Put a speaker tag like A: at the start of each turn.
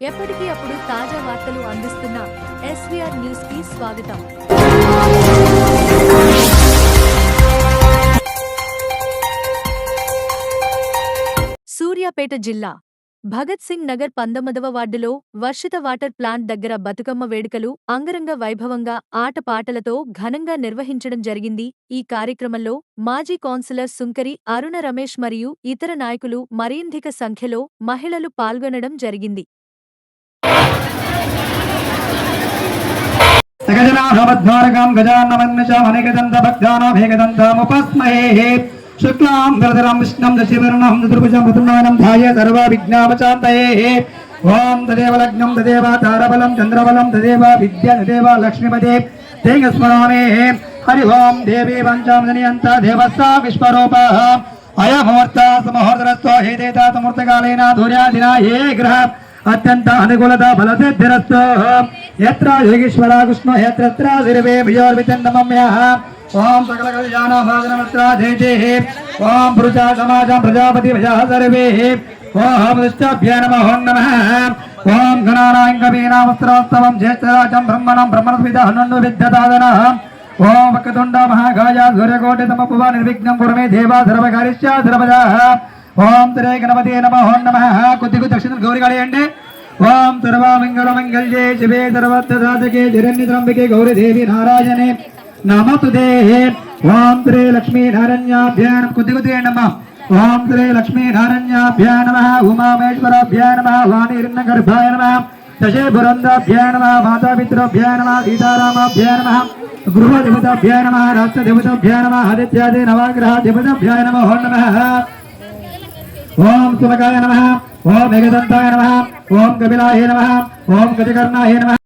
A: ఎప్పటికీ అప్పుడు తాజా వార్తలు అందిస్తున్న ఎస్వీఆర్ న్యూస్ కి స్వాగతం. సూర్యాపేట జిల్లా భగత్ సింగ్ నగర్ 19వ వార్డులో వర్షిత వాటర్ ప్లాంట్ దగ్గర బతుకమ్మ వేడుకలు అంగరంగ వైభవంగా ఆటపాటలతో ఘనంగా నిర్వహించడం జరిగింది. ఈ కార్యక్రమంలో మాజీ కౌన్సిలర్ సుంకరి అరుణ రమేష్ మరియు ఇతర నాయకులు మరింధిక సంఖ్యలో మహిళలు పాల్గొనడం జరిగింది.
B: शुक्लां वरदरं विष्णुं दशवर्णं चतुर्भुजं प्रसन्नानं ध्याये सर्वविघ्नोपशान्तये। ओं तदेव लग्नं तदेव तारबलं चन्द्रबलं तदेव विद्या तदेव लक्ष्मीपदे तेन स्मरामि। हरि ओं देवी पञ्चामजनियन्त देवस्सा विश्वरूपः अयमुहूर्तः सममुहूर्तरस्तो हे देता समूर्तकालेन धूर्यादिना ये ग्रह अत्यंत अनुकूलता फलसिद्धिरस्तु। यत्र योगीश्वरा कृष्णो यत्र सर्वे विजयोर्विचन्दमम्यः। ओं सकल कल्याण भाजनमत्रा जयते। ओं पुरुषा समाजं प्रजापति भजः सर्वे। ओं विष्णुभ्ये नमः नमः। ओं गणानां कवीनामस्त्रस्तवं ज्येष्ठराजं ब्रह्मणं ब्रह्मणस्मिता हनुन्नु विद्यतादनः। ओं वक्रतुण्ड महाकाय सूर्यकोटि समप्रभा निर्विघ्नं कुरु मे देवा सर्वकार्यस्य सर्वदा। ओं त्रय गणपते नमः नमः। कुतिकु दक्षिण गौरी गाळियंडि। ओं सर्वमंगलमंगल्ये शिवे सर्वत्र जगन्नित्रंबिके गौरी देवी नारायणे नमस्तुते। ओं श्री लक्ष्मी नारायणाभ्यां कुतिकुते नमः। ओं श्री लक्ष्मी नारायणाभ्यां नमः। उमामेश्वराभ्यां नमः। वाणीर्नगर्भाय नमः। शशे पुरंदाभ्यां नमः। मातापितृभ्यां नमः। सीतारामाभ्यां नमः। गृहदेवताभ्यां नमः। राष्ट्रदेवताभ्यां नमः। आदित्यादि नवग्रहदेवताभ्यां नमः नमः। ओं सुमकाय नमः। ओं मेघदंताय नमः। ओं कपिलाय नमः। ओं गजकर्णाय नमः।